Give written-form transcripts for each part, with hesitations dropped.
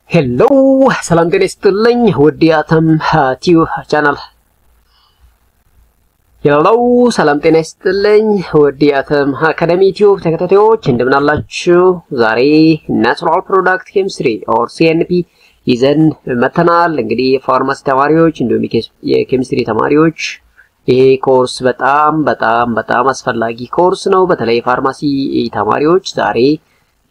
Hello, salam ጤና ይስጥልኝ ውድ የአተም ቲዩብ ቻናል። Hello, salam ጤና ይስጥልኝ ውድ የአተም አካዳሚ ቲዩብ ተከታታዮች እንደምን አላችሁ? ዛሬ ናቹራል ፕሮዳክት ኬሚስትሪ ኦር ሲኤንፒ ይዘን መተናል። እንግዲህ የፋርማሲ ተማሪዎች እንዲሁም የኬሚስትሪ ተማሪዎች ይሄ ኮርስ በጣም አስፈላጊ ኮርስ ነው። በተለይ ፋርማሲ ተማሪዎች ዛሬ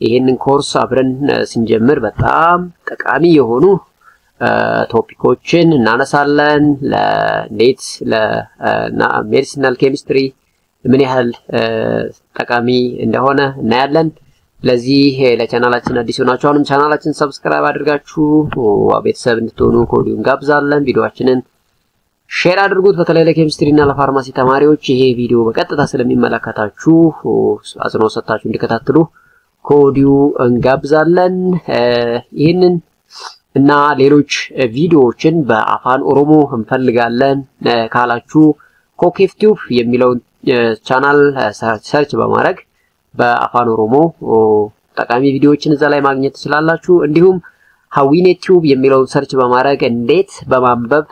ይሄንን ኮርስ አብረን ስንጀምር በጣም ጠቃሚ የሆኑ ቶፒኮችን እናነሳለን። ለኔት ለሜዲሲናል ኬሚስትሪ ምን ያህል ጠቃሚ እንደሆነ እናያለን። ለዚህ ለቻናላችን አዲስ ሆናችሁ አሁንም ቻናላችን ሰብስክራይብ አድርጋችሁ ቤተሰብ እንድትሆኑ ከወዲሁ እንጋብዛለን። ቪዲዮአችንን ሼር አድርጉት። በተለይ ለኬሚስትሪ እና ለፋርማሲ ተማሪዎች ይሄ ቪዲዮ በቀጥታ ስለሚመለከታችሁ አጽንኦት ሰጥታችሁ እንድትከታተሉ ከወዲሁ እንጋብዛለን። ይሄንን እና ሌሎች ቪዲዮዎችን በአፋን ኦሮሞ እንፈልጋለን ካላችሁ ኮኬፍ ቲዩብ የሚለውን ቻናል ሰርች በማድረግ በአፋን ኦሮሞ ጠቃሚ ቪዲዮዎችን እዛ ላይ ማግኘት ትችላላችሁ። እንዲሁም ሀዊኔት ቲዩብ የሚለውን ሰርች በማድረግ እንዴት በማንበብ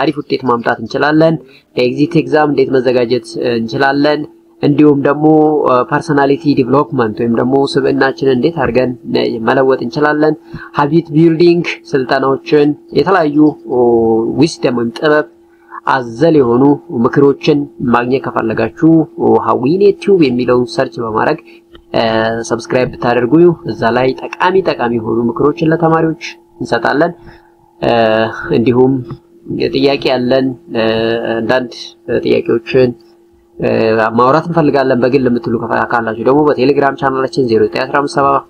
አሪፍ ውጤት ማምጣት እንችላለን፣ ኤግዚት ኤግዛም እንዴት መዘጋጀት እንችላለን፣ እንዲሁም ደግሞ ፐርሰናሊቲ ዲቨሎፕመንት ወይም ደግሞ ስብዕናችንን እንዴት አድርገን መለወጥ እንችላለን፣ ሃቢት ቢልዲንግ ስልጠናዎችን፣ የተለያዩ ዊዝደም ወይም ጥበብ አዘል የሆኑ ምክሮችን ማግኘት ከፈለጋችሁ ሀዊኔት ቲዩብ የሚለውን ሰርች በማድረግ ሰብስክራይብ ብታደርጉ እዛ ላይ ጠቃሚ የሆኑ ምክሮችን ለተማሪዎች እንሰጣለን። እንዲሁም ጥያቄ ያለን አንዳንድ ጥያቄዎችን ማውራት እንፈልጋለን በግል የምትሉ ካላችሁ ደግሞ በቴሌግራም ቻናላችን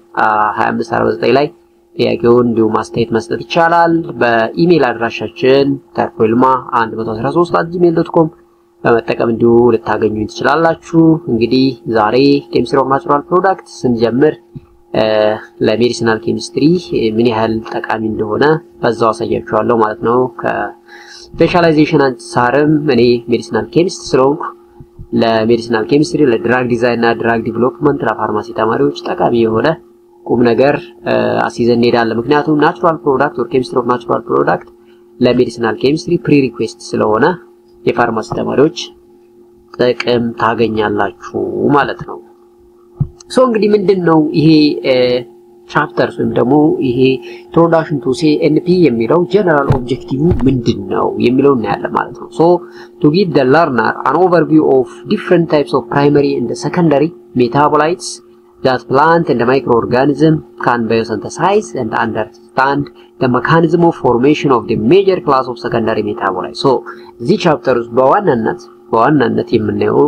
0915725449 ላይ ጥያቄውን እንዲሁም ማስተያየት መስጠት ይቻላል። በኢሜል አድራሻችን tarfoilma113@gmail.com በመጠቀም እንዲሁ ልታገኙኝ ትችላላችሁ። እንግዲህ ዛሬ ኬሚስትሪ ኦፍ ናቹራል ፕሮዳክት ስንጀምር ለሜዲሲናል ኬሚስትሪ ምን ያህል ጠቃሚ እንደሆነ በዛው አሳያችኋለሁ ማለት ነው። ከስፔሻላይዜሽን አንፃርም እኔ ሜዲሲናል ኬሚስት ስለሆንኩ ለሜዲሲናል ኬሚስትሪ ለድራግ ዲዛይን እና ድራግ ዲቨሎፕመንት ለፋርማሲ ተማሪዎች ጠቃሚ የሆነ ቁም ነገር አሲዘን እንሄዳለን። ምክንያቱም ናቹራል ፕሮዳክት ኦር ኬሚስትሪ ኦፍ ናቹራል ፕሮዳክት ለሜዲሲናል ኬሚስትሪ ፕሪሪኩዌስት ስለሆነ የፋርማሲ ተማሪዎች ጥቅም ታገኛላችሁ ማለት ነው። ሶ እንግዲህ ምንድነው ይሄ ቻፕተርስ ወይም ደግሞ ይሄ ኢንትሮዳክሽን ቱ ሲኤንፒ የሚለው ጀነራል ኦብጀክቲቭ ምንድነው የሚለው እናያለን ማለት ነው። ሶ to give the learner an overview of different types of primary and secondary metabolites that plant and the microorganism can biosynthesize and understand the mechanism of formation of the major class of secondary metabolites. So this chapter is በዋናነት የምናየው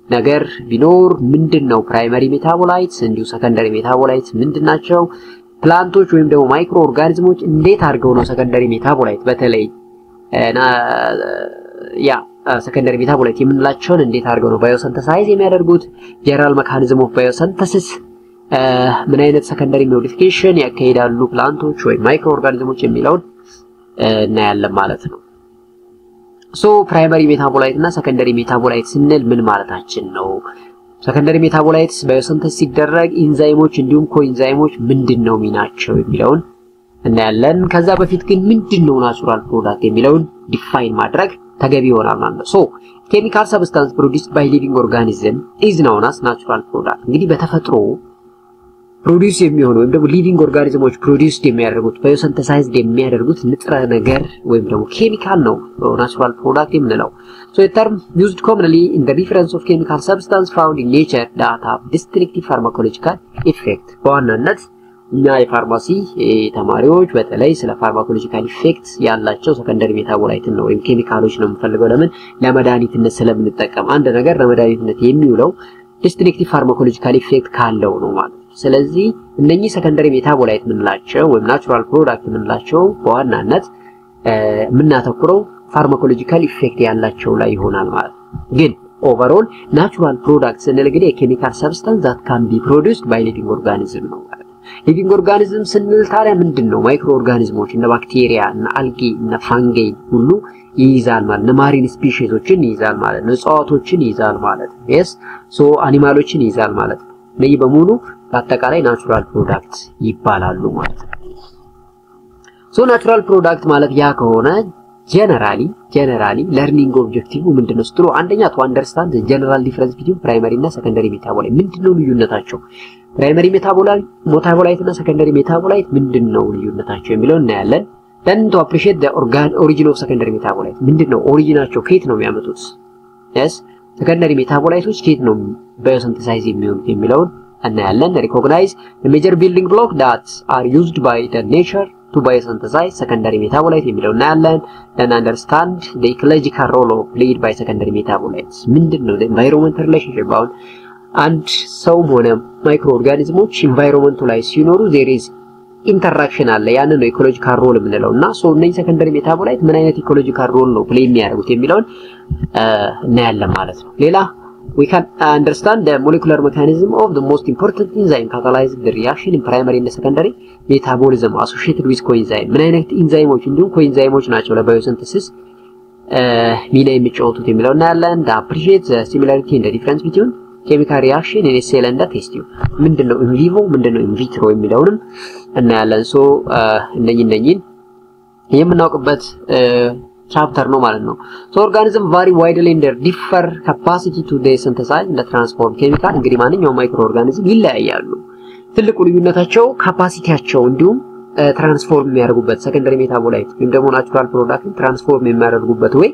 ነገር ቢኖር ምንድነው ፕራይመሪ ሜታቦላይትስ እንዲሁ ሰከንደሪ ሜታቦላይትስ ምንድናቸው፣ ፕላንቶች ወይም ደግሞ ማይክሮ ኦርጋኒዝሞች እንዴት አድርገው ነው ሰከንደሪ ሜታቦላይት በተለይ ሰከንደሪ ሜታቦላይት የምንላቸውን እንዴት አድርገው ነው ባዮሲንተሳይዝ የሚያደርጉት፣ ጀነራል ሜካኒዝም ኦፍ ባዮሲንተሲስ ምን አይነት ሰከንደሪ ሞዲፊኬሽን ያካሂዳሉ ፕላንቶች ወይም ማይክሮ ኦርጋኒዝሞች የሚለውን እናያለን ማለት ነው። ሶ ፕራይመሪ ሜታቦላይት እና ሰከንደሪ ሜታቦላይት ስንል ምን ማለታችን ነው? ሰከንደሪ ሜታቦላይትስ ባዮሲንተሲስ ሲደረግ ኢንዛይሞች እንዲሁም ኮኢንዛይሞች ምንድነው ሚናቸው የሚለውን እናያለን። ከዛ በፊት ግን ምንድነው ናቹራል ፕሮዳክት የሚለውን ዲፋይን ማድረግ ተገቢ ይሆናል ማለት ነው። ሶ ኬሚካል ሰብስታንስ ፕሮዲዩስድ ባይ ሊቪንግ ኦርጋኒዝም ኢዝ ናውን አስ ናቹራል ፕሮዳክት። እንግዲህ በተፈጥሮ ፕሮዲዩስ የሚሆኑ ወይም ደግሞ ሊቪንግ ኦርጋኒዝሞች ፕሮዲዩስድ የሚያደርጉት ባዮሲንተሳይዝድ የሚያደርጉት ንጥረ ነገር ወይም ደግሞ ኬሚካል ነው ናቹራል ፕሮዳክት የምንለው። So a term used commonly in the reference of chemical substance found in nature that have distinctive pharmacological effect. በዋናነት እኛ የፋርማሲ ተማሪዎች በተለይ ስለ ፋርማኮሎጂካል ኢፌክት ያላቸው ሰከንደሪ ሜታቦላይት ነው ወይም ኬሚካሎች ነው የምንፈልገው። ለምን? ለመድኃኒትነት ስለምንጠቀም አንድ ነገር ለመድኃኒትነት የሚውለው ዲስቲንክቲቭ ፋርማኮሎጂካል ኢፌክት ካለው ነው ማለት ነው። ስለዚህ እነኚህ ሰከንደሪ ሜታቦላይት ምንላቸው ወይም ናቹራል ፕሮዳክት ምንላቸው በዋናነት ምናተኩረው ፋርማኮሎጂካል ኢፌክት ያላቸው ላይ ይሆናል ማለት ነው። ግን ኦቨርኦል ናቹራል ፕሮዳክት ስንል እንግዲህ የኬሚካል ሰብስታንስ that can be produced by living organism ነው ማለት ነው። ሊቪንግ ኦርጋኒዝም ስንል ታዲያ ምንድነው? ማይክሮ ኦርጋኒዝሞች እነ ባክቴሪያ እነ አልጌ እነ ፋንጌ ሁሉ ይይዛል ማለት ነው። ማሪን ስፒሺሶችን ይይዛል ማለት ነው። እጽዋቶችን ይይዛል ማለት ነው። yes so አኒማሎችን ይይዛል ማለት ነው። ነይ በሙሉ በአጠቃላይ ናቹራል ፕሮዳክት ይባላሉ ማለት ነው። ሶ ናቹራል ፕሮዳክት ማለት ያ ከሆነ ጀነራሊ ለርኒንግ ኦብጀክቲቭ ምንድነው ስትሉ አንደኛ to understand the general difference between primary እና secondary metabolite ምንድነው ልዩነታቸው primary metabolite እና secondary metabolite ምንድነው ልዩነታቸው የሚለው እናያለን then to appreciate the origin of secondary metabolite ምንድነው ኦሪጂናቸው ከየት ነው የሚያመጡት yes secondary metabolites ከየት ነው biosynthesize የሚሆኑት የሚለውን እናያለን recognize the major building block that are used by the nature to biosynthesize secondary metabolite የሚለው እናያለን then understand the ecological role played by secondary metabolites ምንድነው the environment relationship አሁን አንድ ሰው ሆነ ማይክሮ ኦርጋኒዝሞች environment ላይ ሲኖሩ there is interaction አለ ያንን ነው ecological role የምንለውና so እነዚህ secondary metabolite ምን አይነት ecological role ነው play የሚያደርጉት የሚለውን እናያለን ማለት ነው ሌላ we can understand the molecular mechanism of the most important enzyme catalyzing the reaction in primary and secondary metabolism associated with coenzyme ምን አይነት ኢንዛይሞች እንዲሁም ኮኤንዛይሞች ናቸው ለባዮሲንተሲስ ሚና የሚጫወቱት የሚለው እናያለን appreciate the similarity and the difference between chemical reaction in a cell and a test tube ምንድነው in vivo ምንድነው in vitro የሚለውንም እናያለን so እነኚህን የምናውቅበት chapter ነው ማለት ነው so organism vary widely in their differ capacity to synthesize and transform chemical እንግዲህ ማንኛውም ማይክሮ ኦርጋኒዝም ይለያያሉ ትልቁ ልዩነታቸው ካፓሲቲያቸው እንዲሁም ትራንስፎርም የሚያደርጉበት secondary metabolite ወይም ደግሞ ናቹራል ፕሮዳክት ትራንስፎርም የሚያደርጉበት ወይ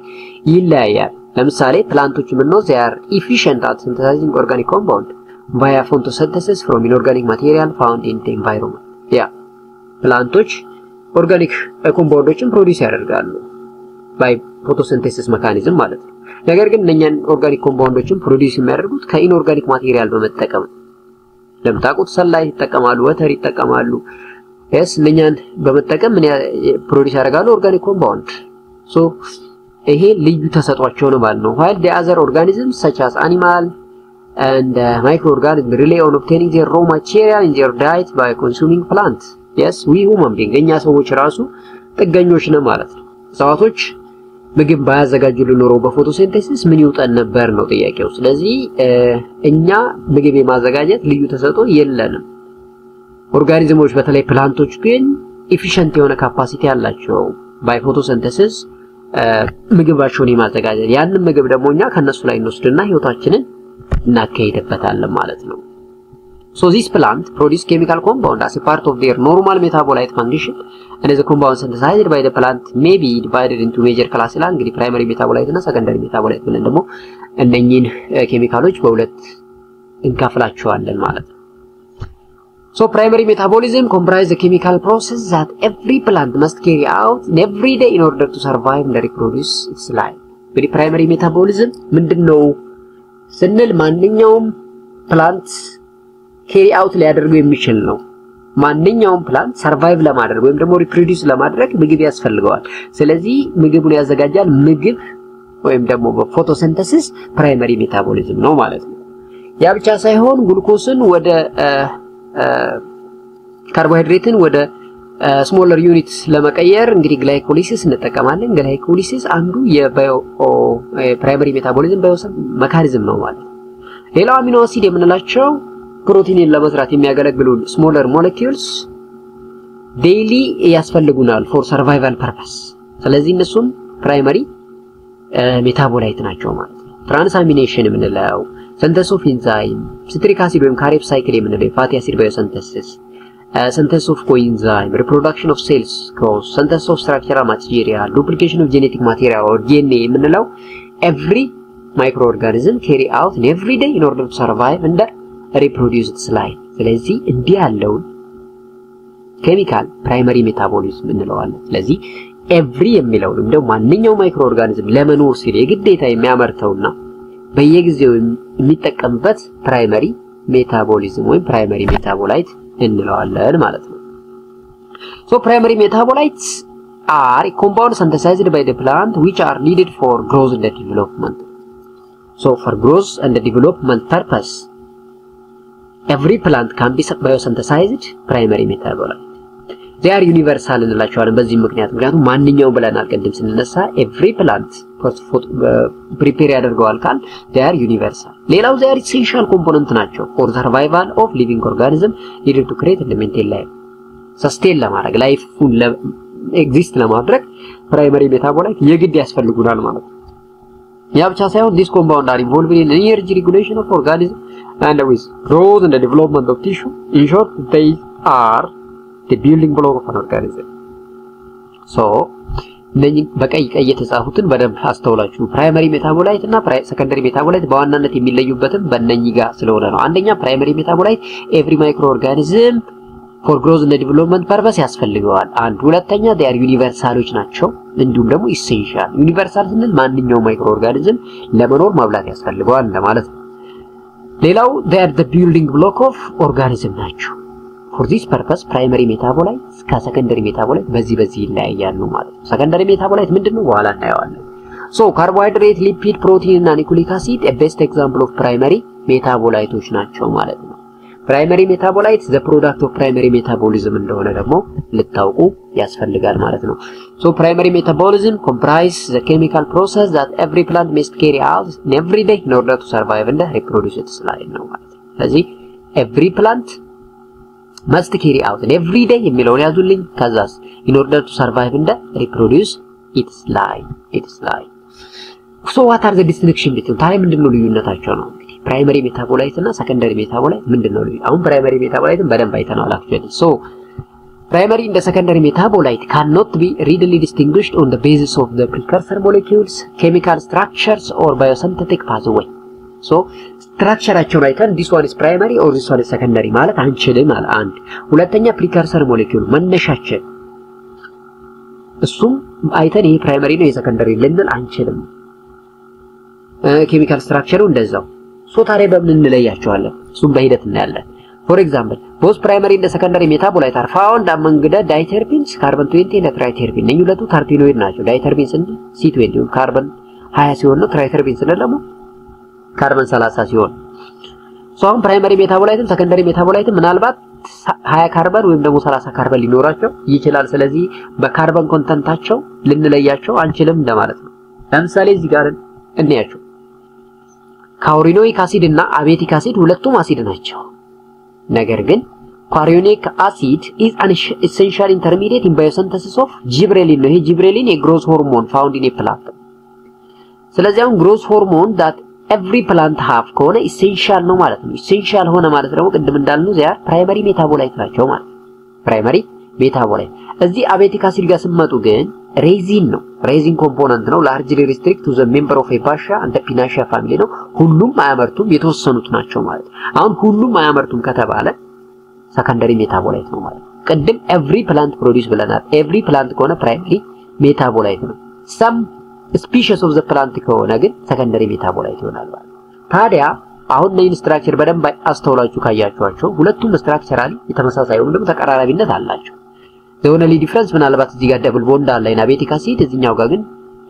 ይለያያል ለምሳሌ ፕላንቶች ምንነው they are efficient at synthesizing organic compound via photosynthesis from inorganic material found in the environment ፕላንቶች ኦርጋኒክ ኮምፓውንዶችን ፕሮዲዩስ ያደርጋሉ by photosynthesis mechanism ማለት ነው ነገር ግን እነኛን ኦርጋኒክ ኮምፓውንዶችን ፕሮዲዩስ የሚያደርጉት ከኢንኦርጋኒክ ማቴሪያል በመጠቀም ለምታቁት ሰላይ ይጠቀማሉ ወተር ይጠቀማሉ እነኛን በመጠቀም ምን ፕሮዲዩስ ያደርጋሉ ኦርጋኒክ ኮምፓውንድ so ይሄ ልዩ ተሰጧቸው ነው ማለት ነው while the other organisms such as animal and microorganisms rely on obtaining their raw material in their diet by consuming plants yes we human beings እኛ ሰዎች ራሱ ጥገኞች ነን ማለት ነው ሰዋቶች ምግብ ባያዘጋጁልን ኖሮ በፎቶሲንተሲስ ምን ይውጣን ነበር ነው ጥያቄው ስለዚህ እኛ ምግብ የማዘጋጀት ልዩ ተሰጦ የለንም ኦርጋኒዝሞች በተለይ ፕላንቶች ግን ኤፊሺየንት የሆነ ካፓሲቲ አላቸው ባይ ፎቶሲንተሲስ ምግባቸውን የማዘጋጀት ያንን ምግብ ደግሞ እኛ ከነሱ ላይ እንወስድና ህይወታችንን እናካሂድበታለን ማለት ነው so this plant produce chemical compound as a part of their normal metabolite function and the compound synthesized by the plant may be divided into major classes እንግዲህ primary metabolite እና secondary metabolite ብለን ደግሞ እነኚህን ኬሚካሎች በሁለት እንከፍላቸዋለን ማለት ነው so primary metabolism comprise the chemical process that every plant must carry out in every day in order to survive and reproduce its life እንግዲህ primary metabolism ምንድነው ስንል ማንኛውም ፕላንት carry out ሊያደርጉ የሚችል ነው ማንኛውም ፕላንት ሰርቫይቭ ለማድረግ ወይም ደግሞ ሪፕሮዲዩስ ለማድረግ ምግብ ያስፈልገዋል ስለዚህ ምግቡን ያዘጋጃል ምግብ ወይም ደግሞ በፎቶሲንተሲስ ፕራይመሪ ሜታቦሊዝም ነው ማለት ነው ያ ብቻ ሳይሆን ግሉኮስን ወደ ካርቦሃይድሬትን ወደ ስሞለር ዩኒትስ ለመቀየር እንግዲህ ግላይኮሊሲስ እንጠቀማለን ግላይኮሊሲስ አንዱ የባዮ ፕራይመሪ ሜታቦሊዝም ባዮሰን ሜካኒዝም ነው ማለት ሌላው አሚኖ አሲድ የምንላቸው ፕሮቲንን ለመስራት የሚያገለግሉ ስሞለር ሞለኪውልስ ዴይሊ ያስፈልጉናል ፎር ሰርቫይቫል ፐርፐስ ስለዚህ እነሱም ፕራይመሪ ሜታቦላይት ናቸው ማለት ነው ትራንስአሚኔሽን የምንለው ሲንተሲስ ኦፍ ኢንዛይም ሲትሪክ አሲድ ወይም ካሬፕ ሳይክል የምንለው ፋቲ አሲድ ባዮሲንተሲስ ሲንተሲስ ኦፍ ኮኤንዛይም ሪፕሮዳክሽን ኦፍ ሴልስ ክሮስ ሲንተሲስ ኦፍ ስትራክቸራል ማቴሪያል ዱፕሊኬሽን ኦፍ ጄኔቲክ ማቴሪያል ኦር ዲኤንኤ የምንለው every microorganism carry out in every day in order to survive and reproduce its life ስለዚህ እንዲህ ያለው ኬሚካል ፕራይመሪ ሜታቦሊዝም እንለዋለን ስለዚህ ኤቭሪ የሚለው እንደው ማንኛውም ማይክሮ ኦርጋኒዝም ለመኖር ሲል የግዴታ የሚያመርተውና በየጊዜው የሚጠቀምበት ፕራይመሪ ሜታቦሊዝም ወይ ፕራይመሪ ሜታቦላይት እንለዋለን ማለት ነው so primary metabolites are compounds synthesized by the plant which are needed for growth and development so for growth and development purpose every plant can be biosynthesized primary metabolite they are universal እንላቸዋለን በዚህ ምክንያቱም ማንኛውም ብለናል ቀደም ስንነሳ every plant prepare ያደርገዋል ካል they are universal ሌላው they are essential component ናቸው for survival of living organism needed to create and maintain life ሰስቴን ለማድረግ ላይፉን ኤግዚስት ለማድረግ ፕራይመሪ ሜታቦላይት የግድ ያስፈልጉናል ማለት ነው። ያ ብቻ ሳይሆን this compound are involved in energy regulation of organism and with growth and the development of tissue. In short, they are the building block of an organism. So እነኚህ በቀይ የተጻፉትን በደንብ አስተውላችሁ ፕራይመሪ ሜታቦላይት እና ሰከንደሪ ሜታቦላይት በዋናነት የሚለዩበትም በእነኚህ ጋር ስለሆነ ነው። አንደኛ ፕራይመሪ ሜታቦላይት ኤቭሪ ማይክሮ ኦርጋኒዝም ፎር ግሮዝ እና ዲቨሎፕመንት ፐርፐስ ያስፈልገዋል። አንድ ሁለተኛ they are ዩኒቨርሳሎች ናቸው። እንዲሁም ደግሞ ኢሴንሻል ዩኒቨርሳል ስንል ማንኛውም ማይክሮ ኦርጋኒዝም ለመኖር መብላት ያስፈልገዋል ለማለት ነው። ሌላው they are the building block of organism ናቸው። for this purpose primary metabolites ከሰከንደሪ ሜታቦላይት በዚህ ይለያያሉ ማለት ነው። ሰከንደሪ ሜታቦላይት ምንድነው በኋላ እናየዋለን። so carbohydrate lipid protein እና nucleic acid a best example of primary metabolites ናቸው ማለት ነው። primary metabolites the product of primary metabolism እንደሆነ ደግሞ ልታውቁ ያስፈልጋል ማለት ነው። so primary metabolism comprise the chemical process that every plant must carry out in every day in order to survive and reproduce its life ነው ማለት ነው። ስለዚህ every plant must carry out in every day የሚለውን ያዙልኝ። ከዛስ in order to survive and reproduce its life. so what are the distinction between ታዲያ ምንድነው ልዩነታቸው ነው? እንግዲህ ፕራይመሪ ሜታቦላይት እና ሰከንደሪ ሜታቦላይት ምንድነው ልዩ? አሁን ፕራይመሪ ሜታቦላይትን በደንብ አይተናል actually. so primary and secondary metabolite cannot be readily distinguished on the basis of the precursor molecules, chemical structures or biosynthetic pathway. so structureaቸውን አይተን this one is primary or this one is secondary ማለት አንችልም አለ አንድ። ሁለተኛ precursor molecule መነሻችን እሱም አይተን ይሄ primary ነው የሰከንደሪ ልንል አንችልም። chemical structure እንደዛው። so ታዲያ በምን እንለያቸዋለን? እሱም በሂደት እናያለን። for example both primary and secondary metabolite are found among the diterpenes carbon 20 and triterpene እነኚህ ሁለቱ ተርፔኖይድ ናቸው። ዳይተርፔንስ እንደ C20 ካርበን 20 ሲሆን ነው ትራይተርፔንስ ደግሞ ካርበን 30 ሲሆን so አሁን ፕራይመሪ ሜታቦላይትም ሰከንደሪ ሜታቦላይትም ምናልባት 20 ካርበን ወይም ደግሞ 30 ካርበን ሊኖራቸው ይችላል። ስለዚህ በካርበን ኮንተንታቸው ልንለያቸው አንችልም እንደማለት ነው። ለምሳሌ እዚህ ጋር እንያቸው ካሪኖይክ አሲድ እና አቤቲክ አሲድ ሁለቱም አሲድ ናቸው። ነገር ግን ካሪኖይክ አሲድ is an essential intermediate in biosynthesis of gibberellin ነው። ይሄ ጂብሬሊን የግሮዝ ሆርሞን found in a plant። ስለዚህ አሁን ግሮዝ ሆርሞን that every plant have ከሆነ ኢሴንሻል ነው ማለት ነው። ኢሴንሻል ሆነ ማለት ደግሞ ቅድም እንዳልነው ዚያ ፕራይመሪ ሜታቦላይት ናቸው ማለት ነው። ፕራይመሪ ሜታቦላይት እዚህ አቤቲክ አሲድ ጋር ስመጡ ግን ሬዚን ነው። ሬዚን ኮምፖነንት ነው። largely restrict to the member of Fabaceae and Pinaceae family ነው። ሁሉም አያመርቱም የተወሰኑት ናቸው ማለት ነው። አሁን ሁሉም አያመርቱም ከተባለ ሰከንደሪ ሜታቦላይት ነው ማለት ነው። ቅድም every plant produce ብለናል። every plant ከሆነ ፕራይመሪ ሜታቦላይት ነው። some species of the plant ከሆነ ግን ሰከንደሪ ሜታቦላይት ይሆናል ማለት ነው። ታዲያ አሁን ነይን ስትራክቸር በደንብ አስተውላችሁ ካያችኋቸው ሁለቱም ስትራክቸራሊ የተመሳሳይ ወይም ደግሞ ተቀራራቢነት አላቸው። the only difference ምናልባት እዚህ ጋር ደብል ቦንድ አለ እና አቤቲክ አሲድ እዚህኛው ጋር ግን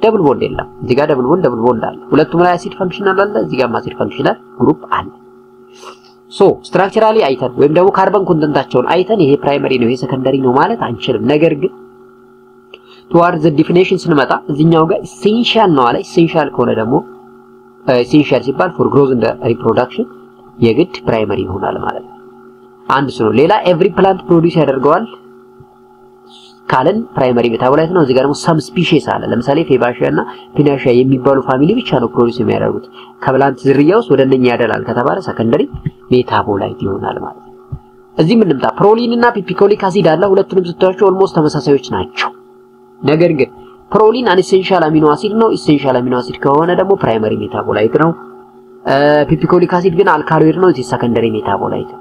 ደብል ቦንድ የለም። እዚህ ጋር ደብል ቦንድ አለ። ሁለቱም ላይ አሲድ ፈንክሽናል አለ፣ እዚህ ጋር አሲድ ፈንክሽናል ግሩፕ አለ። so ስትራክቸራሊ አይተን ወይም ደግሞ ካርበን ኮንተንታቸውን አይተን ይሄ ፕራይመሪ ነው ይሄ ሰከንደሪ ነው ማለት አንችልም። ነገር ግን towards the definition ስንመጣ እዚህኛው ጋር essential ነው አለ። essential ከሆነ ደግሞ essential ሲባል for growth and reproduction የግድ ፕራይመሪ ይሆናል ማለት ነው። አንድ ነው። ሌላ every plant produce ያደርገዋል ካለን ፕራይመሪ ሜታቦላይት ነው። እዚህ ጋር ደግሞ some species አለ። ለምሳሌ Fabaceae እና Pinaceae የሚባሉ ፋሚሊ ብቻ ነው ፕሮዲዩስ የሚያደርጉት። ከፕላንት ዝርያ ውስጥ ወደነኛ ያደላል ከተባለ ሰከንደሪ ሜታቦላይት ይሆናል ማለት ነው። እዚህ ምን እንምጣ ፕሮሊን እና ፒፒኮሊክ አሲድ አለ። ሁለቱንም ስታዩቸው ኦልሞስት ተመሳሳዮች ናቸው። ነገር ግን ፕሮሊን አን ኢሴንሻል አሚኖ አሲድ ነው። ኢሴንሻል አሚኖ አሲድ ከሆነ ደግሞ ፕራይመሪ ሜታቦላይት ነው። ፒፒኮሊክ አሲድ ግን አልካሎይድ ነው። እዚህ ሰከንደሪ ሜታቦላይት ነው።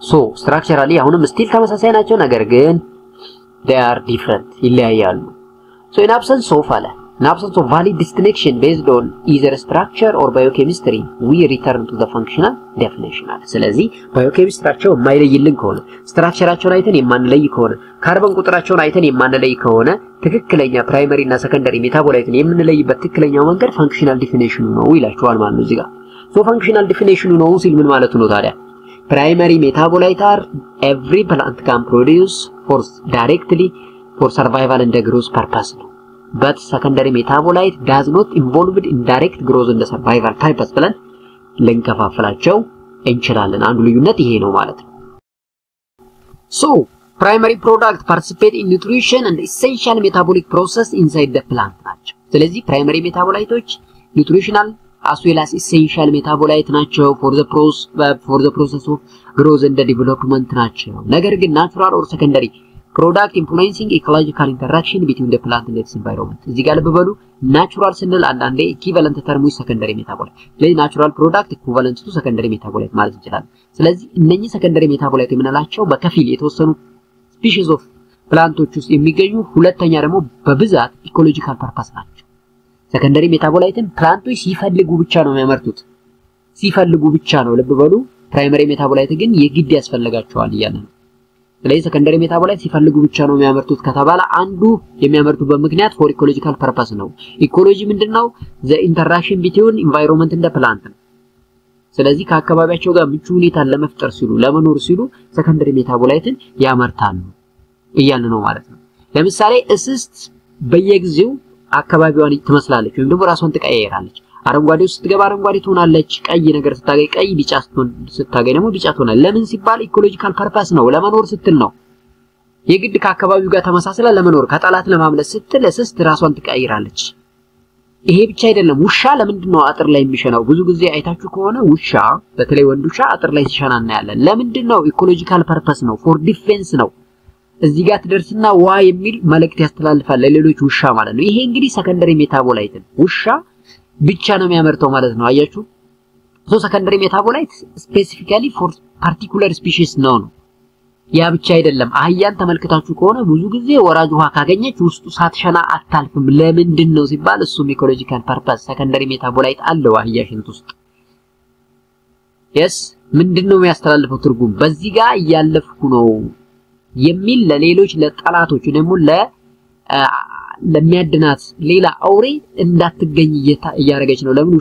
so structurally አሁንም ስቲል ተመሳሳይ ናቸው። ነገር ግን they are different ይለያያሉ። so in absence of valid distinction based on either structure or biochemistry we return to the functional definition አለ። ስለዚህ ባዮኬሚስትሪያቸው የማይለይልን ከሆነ ስትራክቸራቸውን አይተን የማንለይ ከሆነ ካርበን ቁጥራቸውን አይተን የማንለይ ከሆነ ትክክለኛ ፕራይመሪ እና ሰከንደሪ ሜታቦላይትን የምንለይበት ትክክለኛው መንገድ functional definition ነው ይላችኋል ማለት ነው እዚህ ጋር። so functional definition ነው ሲል ምን ማለት ነው ታዲያ? primary metabolite are every plant can produce for directly for survival and growth purpose but secondary metabolite does not involve in direct growth and survival purpose ብለን ልንከፋፍላቸው እንችላለን። አንዱ ልዩነት ይሄ ነው ማለት ነው። So primary product participate in nutrition and essential metabolic process inside the plant ናቸው ስለዚህ primary metabolites nutritional as well as essential metabolite ናቸው for the process of growth and development ናቸው ነገር ግን natural or secondary product influencing ecological interaction between the plant and its environment እዚህ ጋር ልበሉ natural ስንል አንዳንዴ equivalent term secondary metabolite ስለዚህ natural product equivalent to secondary metabolite ማለት እንችላለን ስለዚህ እነኚህ secondary metabolite የምንላቸው በከፊል የተወሰኑ species of ፕላንቶች ውስጥ የሚገኙ ሁለተኛ ደግሞ በብዛት ecological purpose ናቸው secondary metabolite ፕላንቶች ሲፈልጉ ብቻ ነው የሚያመርቱት ሲፈልጉ ብቻ ነው ልብ በሉ primary metabolite ግን የግድ ያስፈልጋቸዋል ይያለ ነው ስለዚህ secondary metabolite ሲፈልጉ ብቻ ነው የሚያመርቱት ከተባለ አንዱ የሚያመርቱበት ምክንያት for ecological purpose ነው ecology ምንድነው the interaction between environment and the plant ስለዚህ ከአካባቢያቸው ጋር ምቹ ሁኔታ ለመፍጠር ሲሉ ለመኖር ሲሉ secondary metabolite ያመርታሉ ይያለ ነው ማለት ነው ለምሳሌ እስስት በየጊዜው አካባቢዋን ትመስላለች ወይም ደግሞ ራሷን ትቀያየራለች አረንጓዴ ውስጥ ትገባ አረንጓዴ ትሆናለች ቀይ ነገር ስታገኝ ቀይ ቢጫ ስታገኝ ደግሞ ቢጫ ትሆናለች ለምን ሲባል ኢኮሎጂካል ፐርፐስ ነው ለመኖር ስትል ነው የግድ ከአካባቢው ጋር ተመሳስላ ለመኖር ከጠላት ለማምለጥ ስትል እስስት ራሷን ትቀያየራለች ይሄ ብቻ አይደለም ውሻ ለምንድነው አጥር ላይ የሚሸናው ብዙ ጊዜ አይታችሁ ከሆነ ውሻ በተለይ ወንድ ውሻ አጥር ላይ ሲሸና እናያለን ለምንድነው ኢኮሎጂካል ፐርፐስ ነው ፎር ዲፌንስ ነው እዚህ ጋር ትደርስና ዋ የሚል መልእክት ያስተላልፋል ለሌሎች ውሻ ማለት ነው ይሄ እንግዲህ secondary metabolite ውሻ ብቻ ነው የሚያመርተው ማለት ነው አያችሁ so secondary metabolite specifically for particular species ነው ያ ብቻ አይደለም አህያን ተመልክታችሁ ከሆነ ብዙ ጊዜ ወራጅ ውሃ ካገኘች ውስጡ ሳትሸና አታልፍም ለምንድነው ሲባል እሱም ecological purpose secondary metabolite አለው አህያ ሽንት ውስጥ yes ምንድነው የሚያስተላልፈው ትርጉም በዚህ ጋር ያለፍኩ ነው የሚል ለሌሎች ለጠላቶች ደግሞ ለሚያድናት ሌላ አውሬ እንዳትገኝ እያረገች ነው ለምን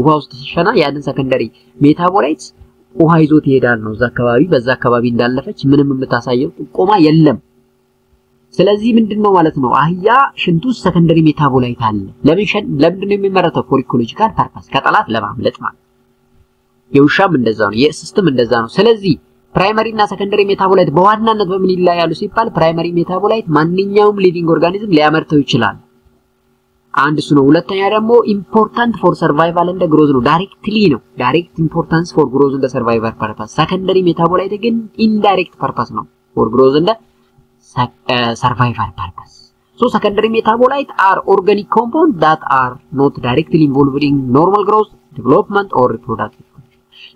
ውሃ ውስጥ ሲሸና ያንን secondary metabolite ውሃ ይዞት ይሄዳል ነው በዛ አካባቢ እንዳለፈች ምንም የምታሳየው ቆማ የለም ስለዚህ ምንድነው ማለት ነው አህያ ሽንቱ secondary metabolite አለ ለምንድነው የሚመረተው for ecological purpose ከጠላት ለማምለጥ ማለት የውሻም እንደዛ ነው የእስስትም እንደዛ ነው ስለዚህ primary እና secondary metabolite በዋናነት በምን ይለያያሉ ሲባል primary metabolite ማንኛውም living organism ሊያመርተው ይችላል አንድ እሱ ነው ሁለተኛ ደግሞ important for survival and growth ነው directly ነው direct importance for growth and survival purpose secondary metabolite ግን indirect purpose ነው for growth and survival purpose so secondary metabolite are organic compounds that are not directly involved in normal growth development or reproduction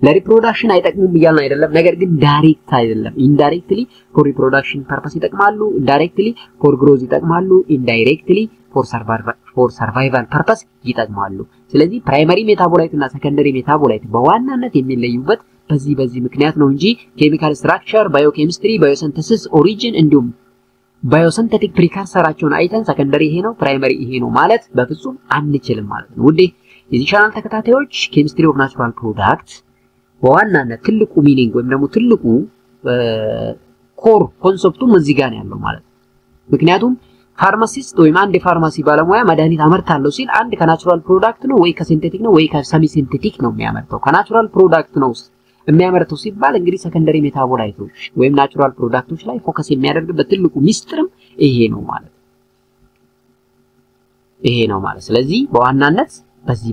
ለሪፕሮዳክሽን አይጠቅሙም ይያልን አይደለም ነገር ግን ዳይሬክት አይደለም indirectly for reproduction purpose ይጠቅማሉ directly for growth ይጠቅማሉ indirectly for survival purpose ይጠቅማሉ ስለዚህ primary metabolite እና secondary metabolite በዋናነት የሚለዩበት በዚህ ምክንያት ነው እንጂ chemical structure biochemistry biosynthesis origin እንዲሁም biosynthetic precursor-አቸውን አይተን secondary ይሄ ነው primary ይሄ ነው ማለት በፍጹም አንችልም ማለት ነው ውዴ የዚህ ቻናል ተከታታዮች chemistry of natural products በዋናነት ትልቁ ሚኒንግ ወይም ደግሞ ትልቁ ኮር ኮንሰፕቱ እዚህ ጋር ያለው ማለት ምክንያቱም ፋርማሲስት ወይም አንድ ፋርማሲ ባለሙያ መድኃኒት አመርታለሁ ሲል አንድ ከናቹራል ፕሮዳክት ነው ወይ ከሲንቴቲክ ነው ወይ ከሰሚ ሲንቴቲክ ነው የሚያመርተው ከናቹራል ፕሮዳክት ነው የሚያመርተው ሲባል እንግዲህ secondary metabolites ወይም ናቹራል ፕሮዳክቶች ላይ ፎከስ የሚያደርግበት ትልቁ ሚስጥርም ይሄ ነው ማለት ስለዚህ በዋናነት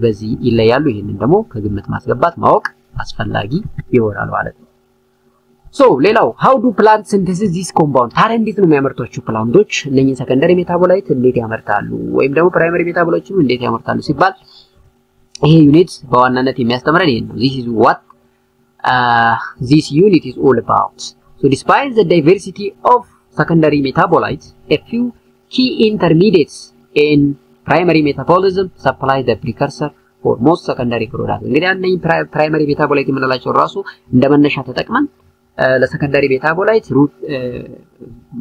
በዚህ ይለያሉ ይሄንን ደግሞ ከግምት ማስገባት ማወቅ አስፈላጊ ይሆናል ማለት ነው so ሌላው how do plant synthesis this compound ታዲያ እንዴት ነው የሚያመርቷቸው ፕላንቶች እነኚህ secondary metabolites እንዴት ያመርታሉ ወይም ደግሞ primary metabolites እንዴት ያመርታሉ ሲባል ይሄ ዩኒት በዋናነት የሚያስተምረን ይሄን ነው this is what this unit is all about so despite the diversity of secondary metabolites a few key intermediates in primary metabolism supply the precursor for most secondary products እንግዲህ አንነኝ primary metabolite የምንላቸው ራሱ እንደመነሻ ተጠቅመን ለሰከንዳሪ ሜታቦላይት ሩት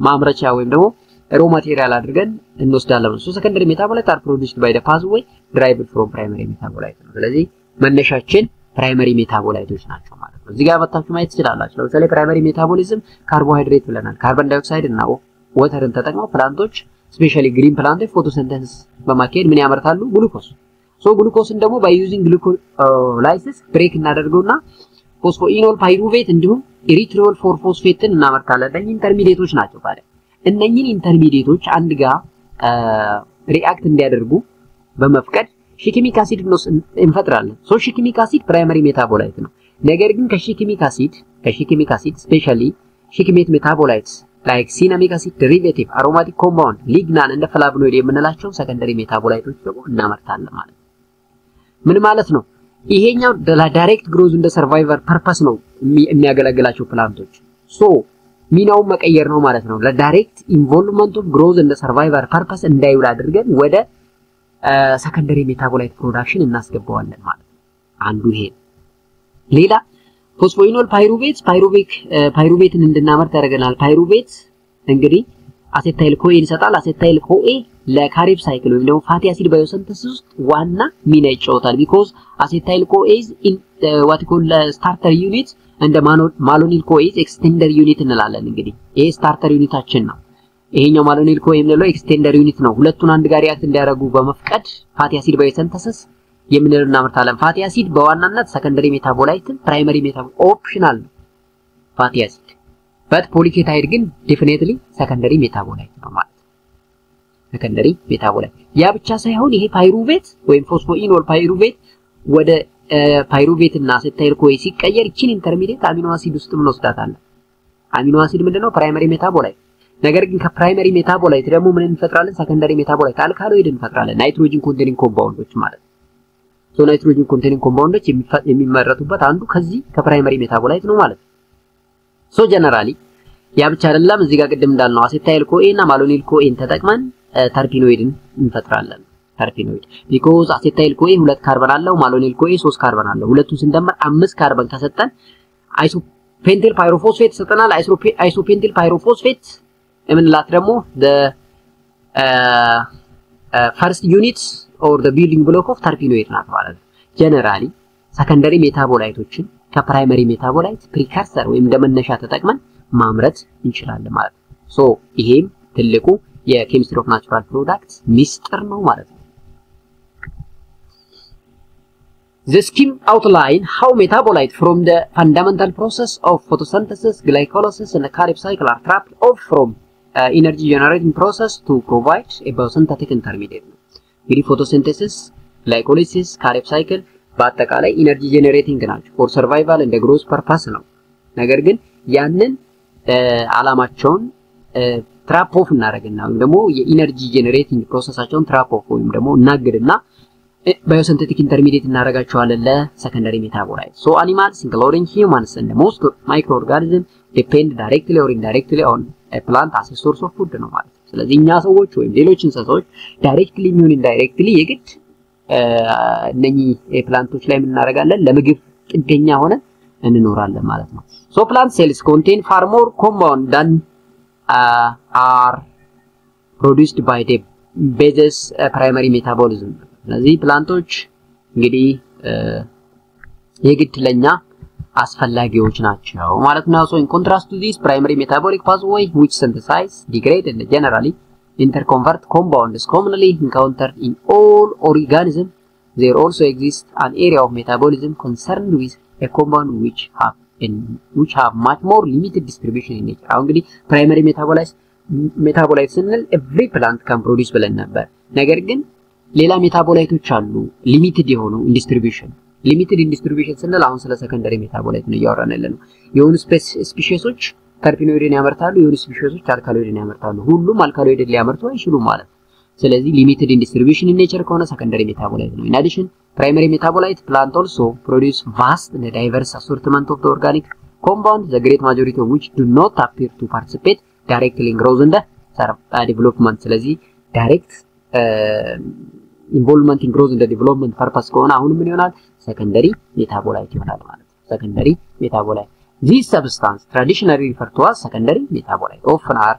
ማምረቻ ወይም ደግሞ raw material አድርገን እንወስዳለን so secondary metabolites are produced by the pathway derived from primary metabolites ስለዚህ መነሻችን primary metabolites ናቸው ማለት ነው እዚህ ጋር መጣችሁ ማየት ትችላላችሁ ለምሳሌ primary metabolism carbohydrate ብለናል carbon dioxide እና waterን ተጠቅመው ፕላንቶች especially green plants photosynthesis በማካሄድ ምን ያመርታሉ ግሉኮስ so ግሉኮስን ደግሞ by using glucolysis break እናደርገውና ፎስፎኢኖል ፓይሩቬት እንዲሁም ኢሪትሪዮል 4 ፎስፌትን እናመርታለን። እነኚህ ኢንተርሚዲየቶች ናቸው ታዲያ እነኚህን ኢንተርሚዲየቶች አንድ ጋር ሪአክት እንዲያደርጉ በመፍቀድ ሺኪሚክ አሲድ እንፈጥራለን። ሶ ሺኪሚክ አሲድ ፕራይመሪ ሜታቦላይት ነው። ነገር ግን ከሺኪሚክ አሲድ ስፔሻሊ ሺኪሜት ሜታቦላይትስ ላይክ ሲናሚክ አሲድ ዴሪቬቲቭ፣ አሮማቲክ ኮምፓውንድ፣ ሊግናን እንደ ፍላቮኖይድ የምንላቸው ሰከንደሪ ሜታቦላይቶች ደግሞ እናመርታለን ማለት ነው። ምን ማለት ነው? ይሄኛው ለዳይሬክት ግሮዝ እንደ ሰርቫይቨር ፐርፐስ ነው የሚያገለግላቸው ፕላንቶች። ሶ ሚናውን መቀየር ነው ማለት ነው። ለዳይሬክት ኢንቮልቭመንት ኦፍ ግሮዝ እንደ ሰርቫይቨር ፐርፐስ እንዳይውል አድርገን ወደ ሰከንደሪ ሜታቦላይት ፕሮዳክሽን እናስገባዋለን ማለት ነው። አንዱ ይሄ። ሌላ ፎስፎኢኖል ፓይሩቬትን እንድናመርት ያደርገናል። ፓይሩቬት እንግዲህ አሴታይል ኮኤ ይሰጣል። አሴታይል ኮኤ ለካሪብ ሳይክል ወይም ደግሞ ፋቲ አሲድ ባዮሲንተሲስ ውስጥ ዋና ሚና ይጫወታል። ቢኮዝ አሴታይል ኮኤ ኢዝ ኢን ዋት ኮል ስታርተር ዩኒት እንደ ማሎኒል ኮኤ ኢዝ ኤክስቴንደር ዩኒት እንላለን። እንግዲህ ይሄ ስታርተር ዩኒታችን ነው። ይሄኛው ማሎኒል ኮኤ የምንለው ኤክስቴንደር ዩኒት ነው። ሁለቱን አንድ ጋር ሪአክት እንዲያደርጉ በመፍቀድ ፋቲ አሲድ ባዮሲንተሲስ የምንለው እናመርታለን። ፋቲ አሲድ በዋናነት ሰከንደሪ ሜታቦላይት፣ ፕራይመሪ ሜታቦላይት ኦፕሽናል ነው ፋቲ አሲድ በት ፖሊኬታይድ ግን ዴፊኒትሊ ሰከንደሪ ሜታቦላይት ነው ማለት ነው። ሰከንደሪ ሜታቦላይት ያ ብቻ ሳይሆን ይሄ ፓይሩቬት ወይም ፎስፎኢኖል ፓይሩቬት ወደ ፓይሩቬት እና አሴታይል ኮኤ ሲቀየር ይችን ኢንተርሚዲየት አሚኖ አሲድ ውስጥ ምን ወስዳታለን? አሚኖ አሲድ ምንድነው? ፕራይመሪ ሜታቦላይት። ነገር ግን ከፕራይመሪ ሜታቦላይት ደግሞ ምን እንፈጥራለን? ሰከንደሪ ሜታቦላይት አልካሎይድ እንፈጥራለን። ናይትሮጂን ኮንቴኒንግ ኮምፓውንዶች ማለት ነው። ሶ ናይትሮጂን ኮንቴኒንግ ኮምፓውንዶች የሚመረቱበት አንዱ ከዚህ ከፕራይመሪ ሜታቦላይት ነው ማለት ነው። ሶ ጀነራሊ ያ ብቻ አይደለም። እዚህ ጋር ቅድም እንዳልነው አሴታይል ኮኤ እና ማሎኒል ኮኤን ተጠቅመን ተርፒኖይድን እንፈጥራለን። ተርፒኖይድ ቢኮዝ አሴታይል ኮኤ 2 ካርበን አለው፣ ማሎኒል ኮኤ 3 ካርበን አለው። ሁለቱን ስንደምር 5 ካርበን ከሰጠን አይሶፔንቲል ፓይሮፎስፌት ሰጠናል። አይሶፔንቲል ፓይሮፎስፌት የምንላት ደግሞ ፈርስት ዩኒት ኦር ዘ ቢልዲንግ ብሎክ ኦፍ ተርፒኖይድ ናት ማለት ነው። ጀነራሊ ሰከንደሪ ሜታቦላይቶችን ከፕራይመሪ ሜታቦላይት ፕሪከርሰር ወይም እንደመነሻ ተጠቅመን ማምረት እንችላለን ማለት ነው። ሶ ይሄም ትልቁ የኬሚስትሪ ኦፍ ናቹራል ፕሮዳክትስ ሚስጥር ነው ማለት ነው። The scheme outline how metabolites from the fundamental process of photosynthesis, glycolysis and the Krebs cycle are trapped off from energy generating process to provide a biosynthetic intermediate. እንግዲህ ፎቶሲንተሲስ፣ ግላይኮሊሲስ፣ Krebs cycle በአጠቃላይ ኢነርጂ ጄነሬቲንግ ናቸው። ፎር ሰርቫይቫል እንደ ግሮዝ ፐርፐስ ነው። ነገር ግን ያንን አላማቸውን ትራፕ ኦፍ እናደርግና ወይም ደግሞ የኢነርጂ ጄነሬቲንግ ፕሮሰሳቸውን ትራፕ ኦፍ ወይም ደግሞ እናግድና ባዮሲንቴቲክ ኢንተርሚዲየት እናደርጋቸዋለን ለሰከንደሪ ሜታቦላይት። ሶ አኒማልስ ኢንክሉዲንግ ሂውማንስ and most microorganisms depend directly or indirectly on a plant as a source of food ነው ማለት ነው። ስለዚህ እኛ ሰዎች ወይም ሌሎች እንስሳዎች ዳይሬክትሊ ምን ኢንዳይሬክትሊ የግድ እነኚህ ፕላንቶች ላይ ምን እናደርጋለን? ለምግብ ጥገኛ ሆነን እንኖራለን ማለት ነው። ሶ plant cells contain far more compound than are produced by the basis primary metabolism. ስለዚህ ፕላንቶች እንግዲህ የግድ ለኛ አስፈላጊዎች ናቸው ማለት ነው። so in contrast to this primary metabolic pathway which synthesize, degrade and generally interconvert compounds commonly encountered in all organisms, there also exists an area of metabolism concerned with a compound which have much more limited distribution in nature. አሁን እንግዲህ primary metabolites ስንል every plant can produce ብለን ነበር። ነገር ግን ሌላ ሜታቦላይቶች አሉ ሊሚትድ የሆኑ ኢንዲስትሪቢዩሽን። ሊሚትድ ኢንዲስትሪቢዩሽን ስንል አሁን ስለ ሰከንደሪ ሜታቦላይት ነው እያወራን ያለነው። የሆኑ ስፔሺሶች ተርፒኖይድን ያመርታሉ፣ የሆኑ ስፔሺሶች አልካሎይድን ያመርታሉ። ሁሉም አልካሎይድን ሊያመርቱ አይችሉም ማለት ነው። ስለዚህ ሊሚትድ ኢንዲስትሪቢዩሽን ኢን ኔቸር ከሆነ ሰከንደሪ ሜታቦላይት ነው። ኢን አዲሽን ፕራይመሪ ሜታቦላይት ፕላንት ኦልሶ ፕሮዲዩስ ቫስት and diverse assortment of the organic compounds, the great majority of which do not appear to participate directly in growth and development. ስለዚህ ዳይሬክት ኢንቮልቭመንት ኢን ግሮዝ እንደ ዲቨሎፕመንት ፐርፐስ ከሆነ አሁን ምን ይሆናል? ሰከንደሪ ሜታቦላይት ይሆናል ማለት ነው። ሰከንደሪ ሜታቦላይት this substance traditionally referred to as secondary metabolite often are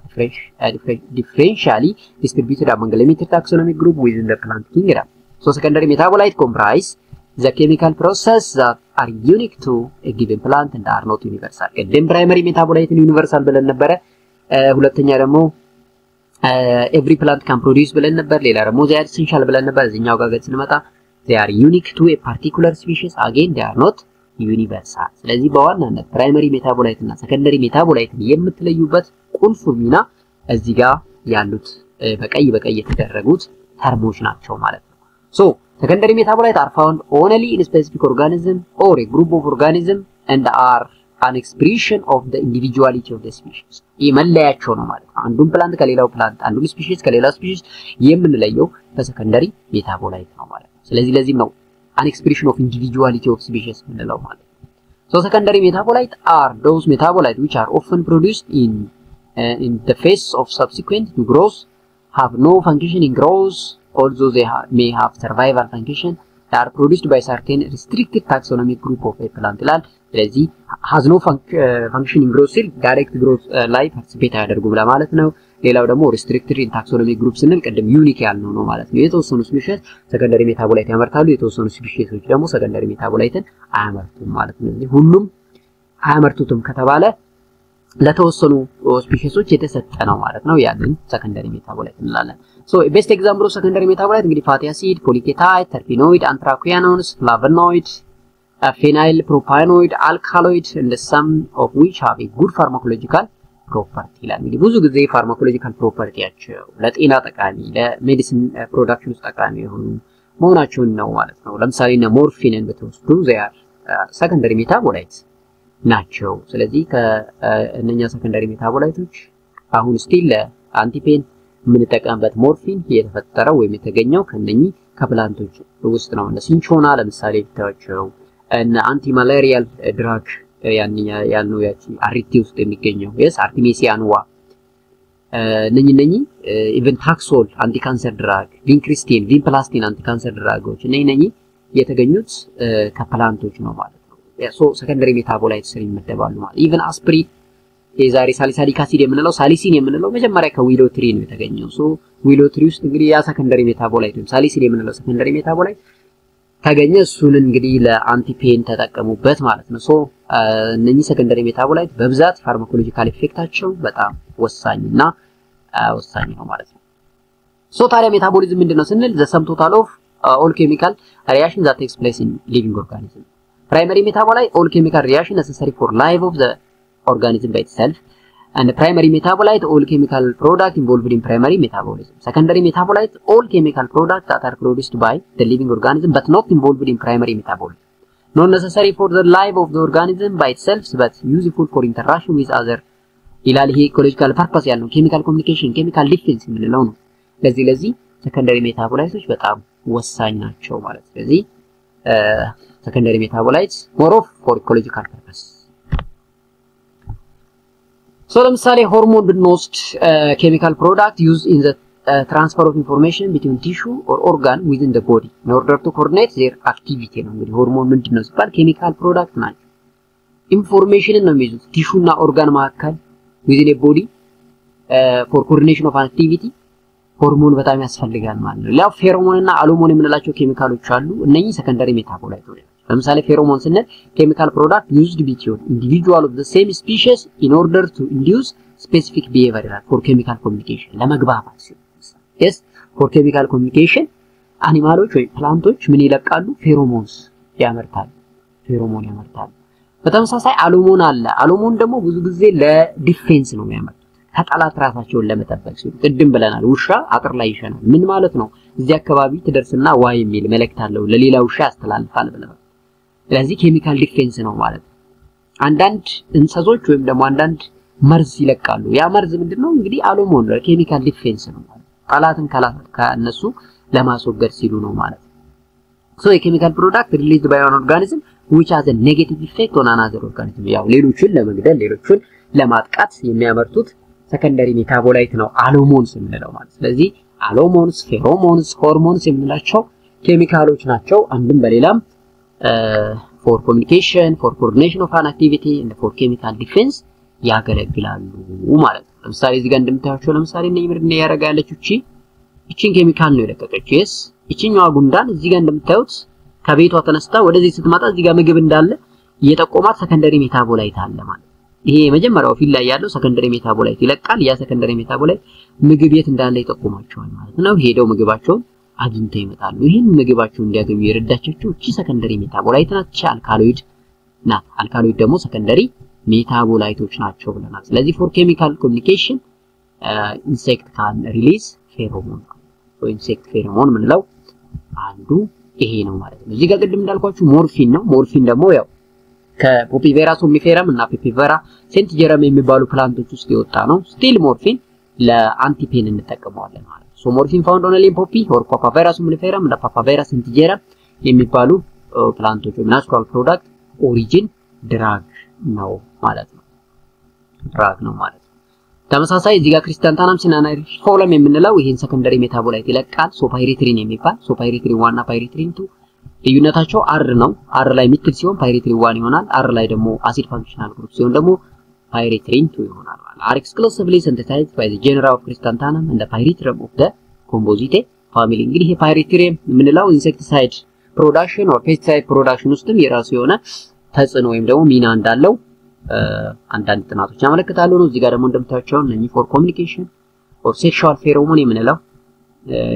differentially distributed among limited taxonomic group within the plant kingdom. So secondary metabolite comprise the chemical process that are unique to a given plant and are not universal. ቅድም primary metabolite universal ብለን ነበረ። ሁለተኛ ደግሞ every plant can produce ብለን ነበር። ሌላ ደግሞ they are essential ብለን ነበር። እዚህኛው ጋር ስንመጣ they are unique to a particular species. Again they are not ዩኒቨርሳል። ስለዚህ በዋናነት ፕራይመሪ ሜታቦላይት እና ሰከንደሪ ሜታቦላይት የምትለዩበት ቁልፍ ሚና እዚህ ጋር ያሉት በቀይ የተደረጉት ተርሞች ናቸው ማለት ነው። ሶ secondary metabolites are found only in a specific organism or a group of organisms and are an expression of the individuality of the species. ይህ መለያቸው ነው ማለት ነው። አንዱን ፕላንት ከሌላው ፕላንት፣ አንዱን ስፒሺስ ከሌላው ስፒሺስ የምንለየው በሰከንደሪ ሜታቦላይት ነው ማለት ነው። ስለዚህ ለዚህም ነው an expression of individuality of species የምንለው ማለት ነው። So secondary metabolites are those metabolites which are often produced in the phase of subsequent to growth, have no function in growth, although they may have survival function. They are produced by certain restricted taxonomic group of a plant. ስለዚህ has no function in growth ሲል direct growth ላይ participate አያደርጉም ለማለት ነው። ሌላው ደግሞ restricted in taxonomic group ስንል ቀደም ዩኒክ ያልነው ነው ማለት ነው። የተወሰኑ ስፒሺስ ሰከንደሪ ሜታቦላይት ያመርታሉ፣ የተወሰኑ ስፒሺሶች ደግሞ ሰከንደሪ ሜታቦላይትን አያመርቱም ማለት ነው። ስለዚህ ሁሉም አያመርቱትም ከተባለ ለተወሰኑ ስፒሺሶች የተሰጠ ነው ማለት ነው። ያንን ሰከንደሪ ሜታቦላይት እንላለን። ሶ ቤስት ኤግዛምፕል ኦፍ ሰከንደሪ ሜታቦላይት እንግዲህ ፋቲ አሲድ፣ ፖሊኬታይድ፣ ተርፒኖይድ፣ አንትራኩያኖንስ፣ ፍላቮኖይድ፣ ፌናይል ፕሮፓኖይድ፣ አልካሎይድ and some of which have a good pharmacological property ይላል። እንግዲህ ብዙ ጊዜ ፋርማኮሎጂካል ፕሮፐርቲያቸው ለጤና ጠቃሚ ለሜዲሲን ፕሮዳክሽን ውስጥ ጠቃሚ የሆኑ መሆናቸውን ነው ማለት ነው። ለምሳሌ እና ሞርፊንን ብትወስዱ they are secondary metabolites ናቸው። ስለዚህ ከእነኛ ሰከንደሪ ሜታቦላይቶች አሁን ስቲል ለአንቲፔን የምንጠቀምበት ሞርፊን የተፈጠረው ወይም የተገኘው ከነኚህ ከፕላንቶች ውስጥ ነው። እንደ ሲንቾና ለምሳሌ ብታዩቸው እና አንቲ ማላሪያል ድራግ ያልነው ያቺ አሪቲ ውስጥ የሚገኘው አርቲሜሲያንዋ እነኚህ ኢቨን ታክሶል አንቲ ካንሰር ድራግ፣ ቪንክሪስቲን፣ ቪንፕላስቲን አንቲ ካንሰር ድራጎች እነኚህ የተገኙት ከፕላንቶች ነው ማለት ነው። ሶ ሰከንደሪ ሜታቦላይት ስር ይመደባሉ ማለት ኢቨን አስፕሪን የዛሬ ሳሊሳሊክ አሲድ የምንለው ሳሊሲን የምንለው መጀመሪያ ከዊሎ ትሪ ነው የተገኘው። ሶ ዊሎ ትሪ ውስጥ እንግዲህ ያ ሰከንደሪ ሜታቦላይት ነው ሳሊሲን የምንለው ሰከንደሪ ሜታቦላይት ታገኘ። እሱን እንግዲህ ለአንቲፔን ተጠቀሙበት ማለት ነው። ሶ እነኚህ ሰከንደሪ ሜታቦላይት በብዛት ፋርማኮሎጂካል ኢፌክታቸው በጣም ወሳኝና ወሳኝ ነው ማለት ነው። ሶ ታዲያ ሜታቦሊዝም ምንድነው ስንል the sum total of all chemical reactions that takes place in living organism. Primary metabolite, all chemical reaction necessary for life of the organism by itself, and primary metabolite, all chemical product involved in primary metabolism. Secondary metabolite, all chemical products that are produced by the living organism but not involved in primary metabolism. Not necessary for the life of the organism by itself but useful for interaction with other. ይላል ይሄ ኢኮሎጂካል ፐርፐስ ያለው ኬሚካል ኮሚኒኬሽን ኬሚካል ዲፌንስ የምንለው ነው። ለዚህ ሰከንደሪ ሜታቦላይቶች በጣም ወሳኝ ናቸው ማለት ነው። ስለዚህ secondary metabolites more of for ecological purpose. So ለምሳሌ ሆርሞን ብንወስድ chemical product used in the transfer of information between tissue or organ within the body in order to coordinate their activity ነው። እንግዲህ ሆርሞን ምንድነው ሲባል chemical product ናቸው። ኢንፎርሜሽንን ነው የሚይዙት ቲሹ እና ኦርጋን መካከል within a body for coordination of activity ሆርሞን በጣም ያስፈልጋል ማለት ነው። ሌላው ፌሮሞን እና አሉሞን የምንላቸው ኬሚካሎች አሉ። እነኚህ ሰከንደሪ ሜታቦላይቶች ናቸው። ለምሳሌ ፌሮሞን ስንል ኬሚካል ፕሮዳክት used between individual of the same species in order to induce specific behavior for chemical communication ለመግባባት ሲሆን yes for chemical communication አኒማሎች ወይ ፕላንቶች ምን ይለቃሉ? ፌሮሞንስ ያመርታሉ። በተመሳሳይ አሉሞን አለ። አሉሞን ደግሞ ብዙ ጊዜ ለዲፌንስ ነው የሚያመርቱት ከጠላት ራሳቸውን ለመጠበቅ ሲሉ ቅድም ብለናል። ውሻ አጥር ላይ ይሸናል። ምን ማለት ነው? እዚህ አካባቢ ትደርስና ዋይ የሚል መልእክት አለው ለሌላ ውሻ ያስተላልፋል ብለናል። ስለዚህ ኬሚካል ዲፌንስ ነው ማለት ነው። አንዳንድ እንስሶች ወይም ደግሞ አንዳንድ መርዝ ይለቃሉ። ያ መርዝ ምንድነው? እንግዲህ አሉሞን ነው ኬሚካል ዲፌንስ ነው ማለት ጠላትን ከነሱ ለማስወገድ ሲሉ ነው ማለት ነው። So a chemical product released by an organism which has a negative effect on another organism ያው ሌሎችን ለመግደል ሌሎችን ለማጥቃት የሚያመርቱት ሰከንደሪ ሜታቦላይት ነው አሉሞንስ የምንለው ማለት። ስለዚህ አሉሞንስ፣ ፌሮሞንስ፣ ሆርሞንስ የምንላቸው ኬሚካሎች ናቸው። አንድም በሌላም for communication, for coordination of an activity and for chemical defense ያገለግላሉ ማለት ነው። ለምሳሌ እዚህ ጋር እንደምታዩቸው ለምሳሌ ምንድነው ያረጋለች እቺን ኬሚካል ነው የለቀቀችው። yes እቺኛዋ ጉንዳን እዚህ ጋር እንደምታዩት ከቤቷ ተነስታ ወደዚህ ስትመጣ እዚህ ጋር ምግብ እንዳለ የጠቆማት ሰከንደሪ ሜታቦላይት አለ ማለት። ይሄ የመጀመሪያው ፊል ላይ ያለው ሰከንደሪ ሜታቦላይት ይለቃል። ያ ሰከንደሪ ሜታቦላይት ምግብ የት እንዳለ ይጠቁማቸዋል ማለት ነው። ሄደው ምግባቸውን አግኝተው ይመጣሉ። ይሄን ምግባቸውን እንዲያገኙ የረዳቻቸው እቺ ሰከንደሪ ሜታቦላይት ናት። አልካሎይድ ናት። አልካሎይድ ደግሞ ሰከንደሪ ሜታቦላይቶች ናቸው ብለናል። ስለዚህ ፎር ኬሚካል ኮሚኒኬሽን ኢንሴክት ካን ሪሊዝ ፌሮሞን ወይ ኢንሴክት ፌሮሞን ምንለው አንዱ ይሄ ነው ማለት ነው። እዚህ ጋር ቅድም እንዳልኳችሁ ሞርፊን ነው። ሞርፊን ደግሞ ያው ከፖፒቬራ ሶምኒፌረም እና ፖፒቬራ ሴንቲጀረም የሚባሉ ፕላንቶች ውስጥ የወጣ ነው። ስቲል ሞርፊን ለአንቲፔን እንጠቀመዋለን ማለት ነው። ሶ ሞርፊን ፋውንድ ኦንሊ ኢን ፖፒ ኦር ፓፓቬራ ሶምኒፌረም እና ፓፓቬራ ሴንቲጀረም የሚባሉ ፕላንቶች ናቹራል ፕሮዳክት ኦሪጂን ድራግ ነው ማለት ነው። ድራግ ነው ማለት ነው። ተመሳሳይ እዚህ ጋር ክሪስታንታናም ሲናናይሪሽ ፎለም የምንለው ይሄን ሰከንደሪ ሜታቦላይት ይለቃል። ሶ ፓይሬትሪን የሚባል ሶ ፓይሬትሪን ዋና ፓይሬትሪን ቱ ልዩነታቸው አር ነው። አር ላይ ሚትል ሲሆን ፓይሬትሪን ዋን ይሆናል። አር ላይ ደግሞ አሲድ ፋንክሽናል ግሩፕ ሲሆን ደግሞ ፓይሬትሪን ቱ ይሆናል ማለት አር ኤክስክሉሲቭሊ ሲንተሳይዝድ ባይ ዘ ጀነራል ኦፍ ክሪስታንታናም እንደ ፓይሬትሪን ኦፍ ዘ ኮምፖዚቴ ፋሚሊ። እንግዲህ ይሄ ፓይሬትሪን የምንለው ኢንሴክቲሳይድ ፕሮዳክሽን ኦር ፔስቲሳይድ ፕሮዳክሽን ውስጥም የራሱ የሆነ ተጽዕኖ ወይም ደግሞ ሚና እንዳለው አንዳንድ ጥናቶች ያመለክታሉ ነው። እዚህ ጋር ደግሞ እንደምታዩቸው እነኚህ ፎር ኮሚኒኬሽን ኦር ሴክሹዋል ፌሮሞን የምንለው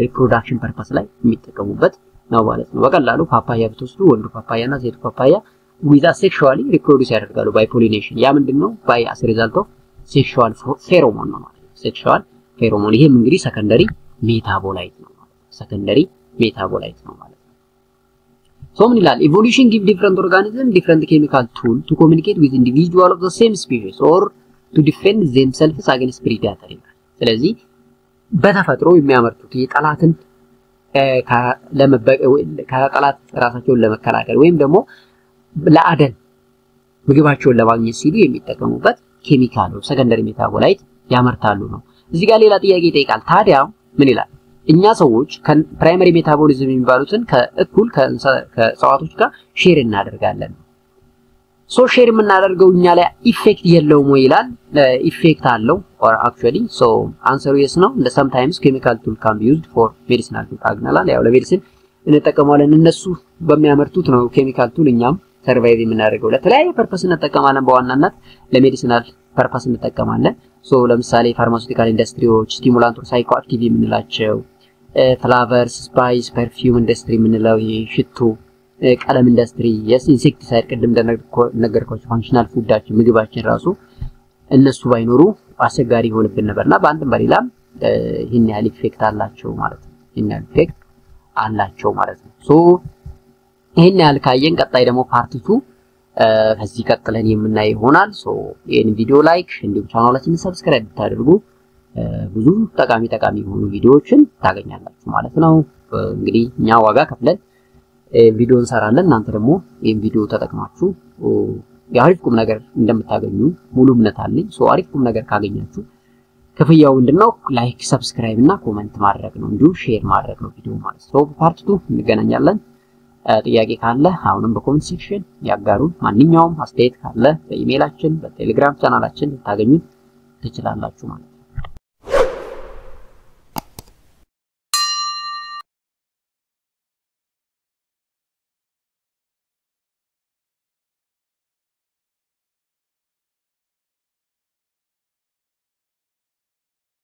ሪፕሮዳክሽን ፐርፐስ ላይ የሚጠቀሙበት ነው ማለት ነው። በቀላሉ ፓፓያ ብትወስዱ ወንዱ ፓፓያና ሴቱ ፓፓያ ዊዛ ሴክሹዋሊ ሪፕሮዲዩስ ያደርጋሉ ባይ ፖሊኔሽን። ያ ምንድነው ባይ አስ ሪዛልት ኦፍ ሴክሹዋል ፌሮሞን ነው ማለት ነው። ሴክሹዋል ፌሮሞን ይሄም እንግዲህ ሰከንደሪ ሜታቦላይት ነው ማለት ነው። ሰከንደሪ ሜታቦላይት ነው ማለት ነው። So ምን ይላል evolution give different organism different chemical tool to communicate with individual of the same species or to defend themselves against predator ይላል። ስለዚህ በተፈጥሮ የሚያመርቱት የጠላትን ከጠላት ራሳቸውን ለመከላከል ወይም ደግሞ ለአደን ምግባቸውን ለማግኘት ሲሉ የሚጠቀሙበት ኬሚካል ነው ሰከንደሪ ሜታቦላይት ያመርታሉ ነው። እዚህ ጋር ሌላ ጥያቄ ይጠይቃል። ታዲያ ምን ይላል እኛ ሰዎች ፕራይመሪ ሜታቦሊዝም የሚባሉትን ከእኩል ከእጽዋቶች ጋር ሼር እናደርጋለን። ሶ ሼር የምናደርገው እኛ ላይ ኢፌክት የለውም ወይ ይላል። ኢፌክት አለው or actually so answer yes ነው። እንደ sometimes chemical tool can be used for medicinal tool አግናላል። ያው ለሜዲሲን እንጠቀማለን። እነሱ በሚያመርቱት ነው ኬሚካል ቱል እኛም ሰርቫይቭ የምናደርገው። ለተለያየ ፐርፐስ እንጠቀማለን። በዋናነት ለሜዲሲናል ፐርፐስ እንጠቀማለን። ሶ ለምሳሌ ፋርማሲውቲካል ኢንዱስትሪዎች ስቲሙላንት or ሳይኮአክቲቭ የምንላቸው ፍላቨርስ፣ ስፓይስ፣ ፐርፊውም ኢንዱስትሪ የምንለው ሽቱ፣ ቀለም ኢንዱስትሪ፣ የስ ኢንሴክቲሳይድ ቅድም እንደነገርኳችሁ ፋንክሽናል ፉዳችን ምግባችን ራሱ እነሱ ባይኖሩ አስቸጋሪ ይሆንብን ነበርና በአንድም በሌላም ይሄን ያህል ኢፌክት አላቸው ማለት ነው። ይሄን ያህል ኢፌክት አላቸው ማለት ነው። ሶ ይሄን ያህል ካየን ቀጣይ ደግሞ ፓርት 2 ከዚህ ቀጥለን የምናይ ይሆናል። ሶ ይሄን ቪዲዮ ላይክ እንዲሁም ቻናላችንን ሰብስክራይብ ብታደርጉ ብዙ ጠቃሚ የሆኑ ቪዲዮዎችን ታገኛላችሁ ማለት ነው። እንግዲህ እኛ ዋጋ ከፍለን ቪዲዮ እንሰራለን። እናንተ ደግሞ ይሄን ቪዲዮ ተጠቅማችሁ የአሪፍ ቁም ነገር እንደምታገኙ ሙሉ እምነት አለኝ። ሶ አሪፍ ቁም ነገር ካገኛችሁ ክፍያው ምንድነው? ላይክ፣ ሰብስክራይብ እና ኮሜንት ማድረግ ነው፣ እንዲሁ ሼር ማድረግ ነው ቪዲዮ ማለት ነው። ፓርት 2 እንገናኛለን። ጥያቄ ካለ አሁንም በኮሜንት ሴክሽን ያጋሩን። ማንኛውም አስተያየት ካለ በኢሜይላችን በቴሌግራም ቻናላችን ታገኙ ትችላላችሁ ማለት ነው።